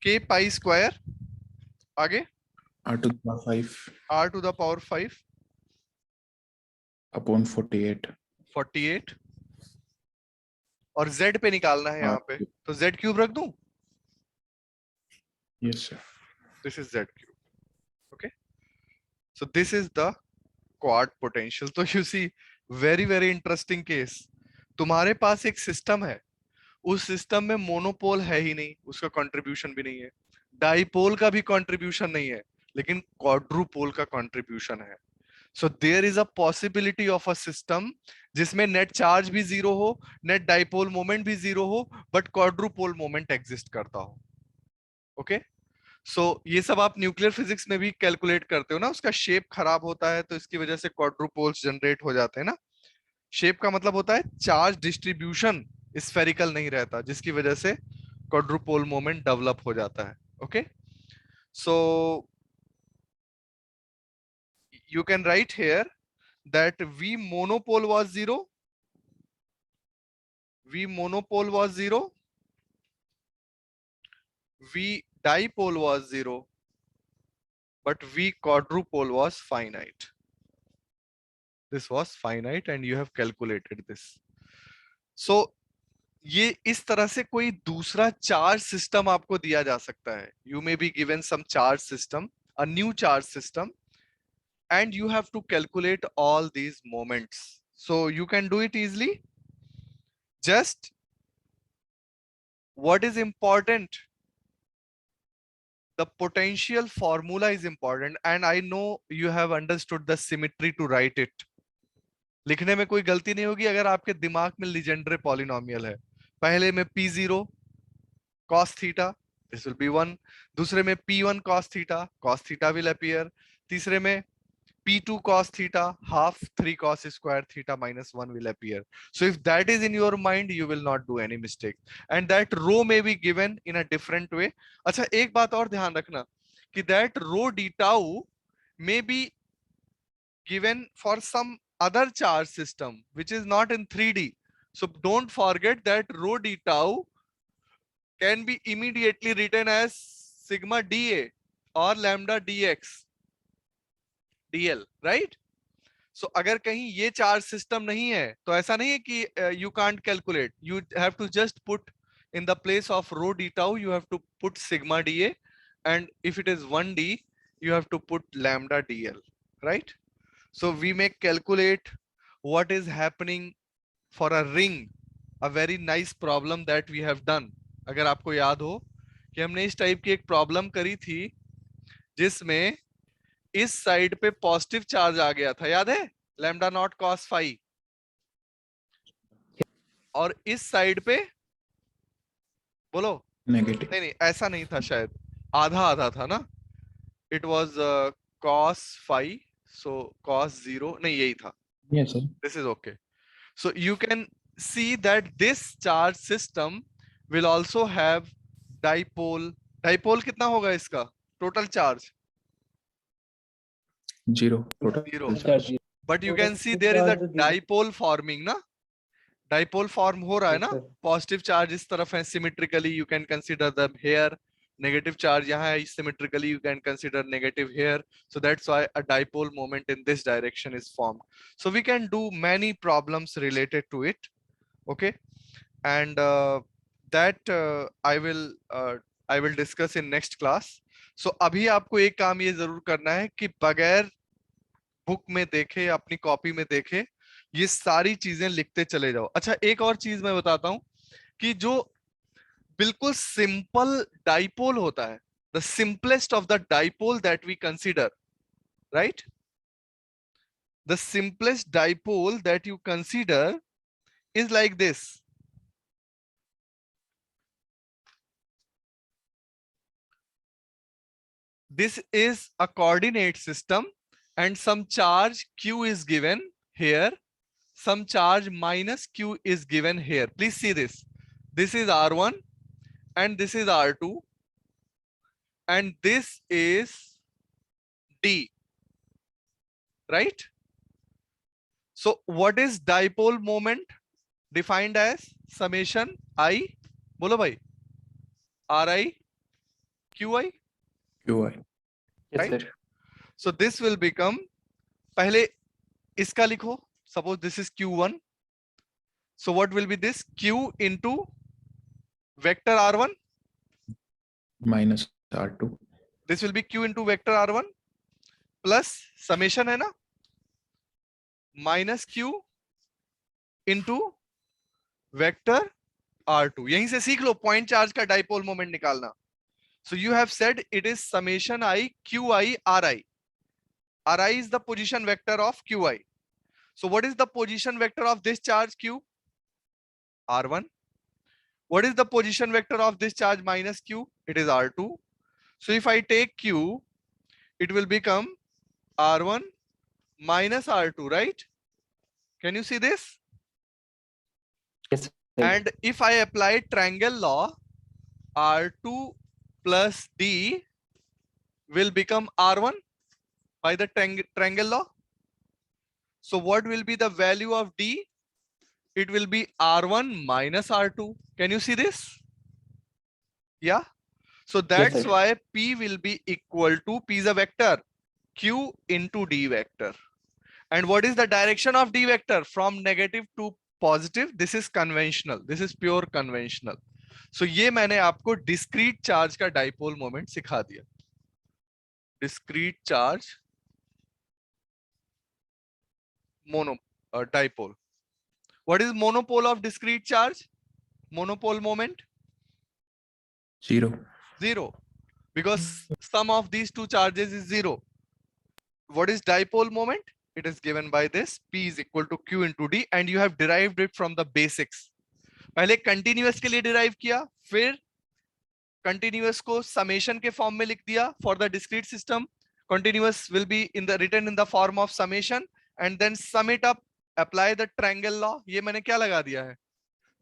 k pi square, आगे r to the power 5 r to the power 5 upon 48 48 और z पे निकालना है यहाँ पे, तो z क्यूब रख दूं. yes sir. This is z cube. Okay, so this is the quad potential. तो you see very very interesting case. तुम्हारे पास एक सिस्टम है, उस सिस्टम में मोनोपोल है ही नहीं, उसका कंट्रीब्यूशन भी नहीं है, डाइपोल का भी कंट्रीब्यूशन नहीं है, लेकिन क्वाड्रुपोल का कंट्रीब्यूशन है. So there is a possibility of a system जिसमें नेट चार्ज भी जीरो हो, नेट डाइपोल मोमेंट भी जीरो हो, बट क्वाड्रुपोल मोमेंट एग्जिस्ट करता हो. ओके, सो ये सब आप न्यूक्लियर फिजिक्स में भी कैलकुलेट करते हो ना, उसका शेप खराब होता है तो इसकी वजह से क्वाड्रुपोल्स जनरेट हो जाते हैं ना. शेप का मतलब होता है चार्ज डिस्ट्रीब्यूशन स्फेरिकल नहीं रहता, जिसकी वजह से क्वाड्रुपोल मोमेंट डेवलप हो जाता है. Okay, so you can write here that V monopole was zero, V monopole was zero, V dipole was zero, but V quadrupole was finite. This was finite and you have calculated this. So ये इस तरह से कोई दूसरा charge system आपको दिया जा सकता है. You may be given some charge system, a new charge system, and you have to calculate all these moments. So you can do it easily. Just what is important, the potential formula is important, and I know you have understood the symmetry to write it. लिखने में कोई गलती नहीं होगी अगर आपके दिमाग में लीजेंड्रे पॉलिनोमियल है. पहले में p0 cos theta, this will be 1. दूसरे में p1 cos theta will appear. तीसरे में p2 cos theta, half 3 cos square theta minus 1 will appear. So if that is in your mind, you will not do any mistake. And that rho may be given in a different way. अच्छा, एक बात और ध्यान रखना कि that rho d tau may be given for some other charge system which is not in 3D. So don't forget that rho d tau can be immediately written as sigma dA or lambda dx dl, right? सो अगर कहीं ये charge system नहीं है तो ऐसा नहीं है कि you can't calculate, you have to just put in the place of rho d tau you have to put sigma dA, and if it is 1D you have to put lambda dl, right? So we may calculate what is happening for a ring, a very nice problem that we have done. अगर आपको याद हो कि हमने इस type की एक problem करी थी जिसमें इस साइड पे पॉजिटिव चार्ज आ गया था, याद है, लैम्डा नॉट कॉस फाई, और इस साइड पे बोलो नेगेटिव नहीं नहीं ऐसा नहीं था, शायद आधा आधा था ना. It was cos phi, so cos zero नहीं, यही था. yes sir. This is okay. So you can see that this charge system will also have dipole. Dipole कितना होगा इसका total charge? 0 total zero. charge. But you can see there is a dipole forming ना, dipole form हो रहा है ना, positive charge इस तरफ है symmetrically, you can consider the here, negative charge यहाँ है symmetrically, you can consider negative here. So that's why a dipole moment in this direction is formed. So we can do many problems related to it. Okay, and that I will discuss in next class. So अभी आपको एक काम ये जरूर करना है कि बगैर बुक में देखे, अपनी कॉपी में देखे, ये सारी चीजें लिखते चले जाओ. अच्छा, एक और चीज मैं बताता हूं कि जो बिल्कुल सिंपल डाइपोल होता है, the simplest of the dipole that we consider, right, the simplest dipole that you consider is like this. This is a coordinate system and some charge q is given here, some charge minus q is given here. Please see this. This is r1 and this is r2 and this is d, right? So what is dipole moment? Defined as summation I, bolo bhai, ri QI, QI. Yes, right? sir. So this will become, पहले इसका लिखो, suppose this is Q1, so what will be this? Q into vector R1, Minus R2. this will be Q into vector R1 plus summation है ना, minus Q into vector R2. यहीं से सीख लो point charge का dipole moment निकालना. So you have said it is summation I QI RI. RI is the position vector of QI. So what is the position vector of this charge Q? R1. What is the position vector of this charge minus Q? It is R2. So if I take Q, it will become R1 minus R2, right? Can you see this? Yes, sir. And if I apply triangle law, R2 plus D will become R1 by the triangle law. So what will be the value of D? It will be R1 minus R2. Can you see this? Yeah. So that's sir. why P will be equal to, P is a vector, Q into D vector. And what is the direction of D vector? From negative to positive. This is conventional. This is pure conventional. So ये मैंने आपको discrete charge का dipole moment सिखा दिया. Discrete charge dipole. What is monopole of discrete charge? Monopole moment? 0. 0. Because sum of these two charges is 0. What is dipole moment? It is given by this. P is equal to Q into D, and you have derived it from the basics. पहले continuous के लिए derive किया, फिर continuous को summation के form में लिख दिया. For the discrete system, continuous will be written in the form of summation, and then sum it up, apply the triangle law. ये मैंने क्या लगा दिया है?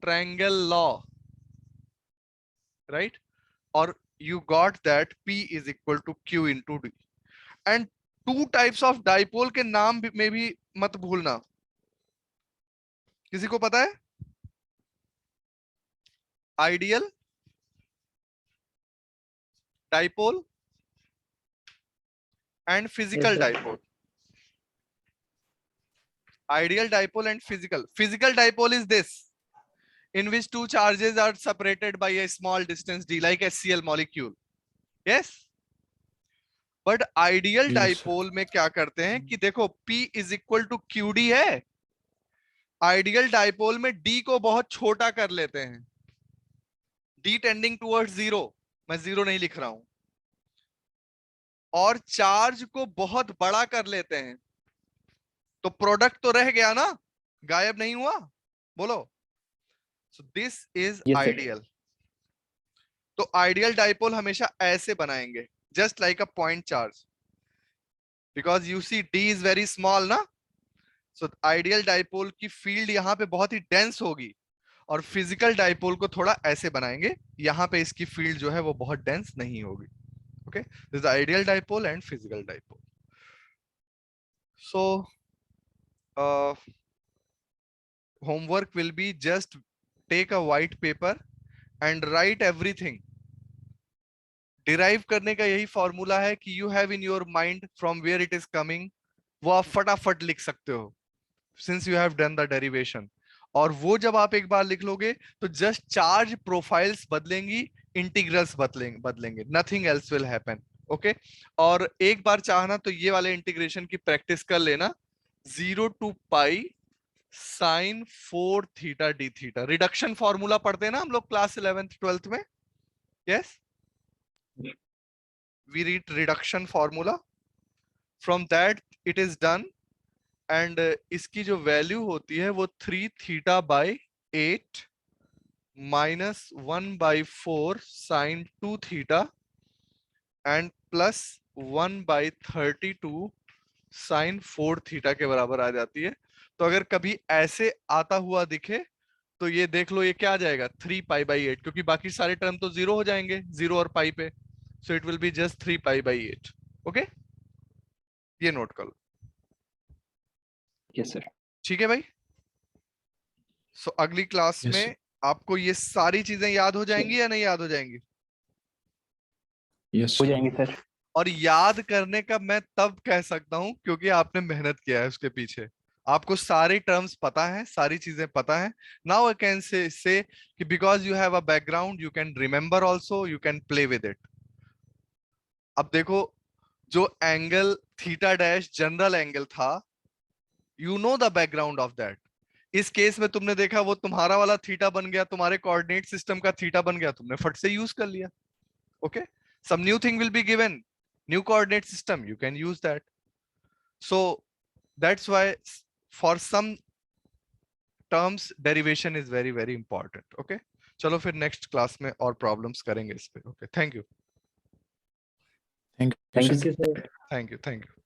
Triangle law, right? Or you got that P is equal to Q into D. And two types of dipole के नाम में भी मत भूलना. किसी को पता है? Ideal dipole and physical Yes, sir. dipole. Ideal dipole and physical. Physical dipole is this, in which two charges are separated by a small distance d, like HCl molecule. Yes. But ideal Yes. dipole में क्या करते हैं कि देखो P is equal to QD है. Ideal dipole में D को बहुत छोटा कर लेते हैं. D tending towards 0. मैं 0 नहीं लिख रहा हूं. और चार्ज को बहुत बड़ा कर लेते हैं. तो प्रोडक्ट तो रह गया ना, गायब नहीं हुआ. बोलो. So this is Yes, sir. ideal. तो ideal dipole हमेशा ऐसे बनाएंगे, just like a point charge, because you see D is very small ना. So ideal dipole की field यहाँ पे बहुत ही dense होगी, और physical dipole को थोड़ा ऐसे बनाएंगे, यहाँ पे इसकी field जो है वो बहुत dense नहीं होगी. Okay, this is the ideal dipole and physical dipole. So homework will be just take a white paper and write everything. Derive करने का यही फॉर्मूला है कि you have in your mind from where it is coming, वो आप फटाफट लिख सकते हो since you have done the derivation. और वो जब आप एक बार लिख लोगे तो just charge profiles बदलेंगी, integrals बदलेंगे, nothing else will happen. Okay? और एक बार चाहना तो ये वाले इंटीग्रेशन की प्रैक्टिस कर लेना. 0 to pi sin 4 theta d theta. Reduction formula पढ़ते हैं ना हम लोग क्लास 11th 12th में. Yes? We read reduction formula. From that it is done, and इसकी जो वैल्यू होती है वो 3 theta by 8 minus 1 by 4 sin 2 theta and plus 1 by 32 sin 4 theta के बराबर आ जाती है. तो अगर कभी ऐसे आता हुआ दिखे तो ये देख लो ये क्या आ जाएगा, 3 pi by 8, क्योंकि बाकी सारे टर्म तो 0 हो जाएंगे 0 और पाई पे. So it will be just 3 pi by 8. Okay? ये नोट कर लो. Yes, sir. ठीक है भाई. So अगली क्लास Yes, में आपको ये सारी चीजें याद हो जाएंगी या नहीं याद हो जाएंगी? Yes. हो जाएंगे सर। और याद करने का मैं तब कह सकता हूं क्योंकि आपने मेहनत किया है उसके पीछे, आपको सारे टर्म्स पता है, सारी चीजें पता है। नाउ आई कैन से कि because you have a background, you can remember also, you can play with it. अब देखो, जो angle theta dash general angle था, you know the background of that. इस केस में तुमने देखा वो तुम्हारा वाला थीटा बन गया, तुम्हारे कोऑर्डिनेट सिस्टम का थीटा बन गया, तुमने फट से यूज कर लिया। Okay, some new thing will be given, new coordinate system, you can use that. So that's why for some terms derivation is very very important. Okay, चलो फिर next class में और problems करेंगे इस पे। Okay, thank you, Thank you, thank sir. You sir. thank you, thank you.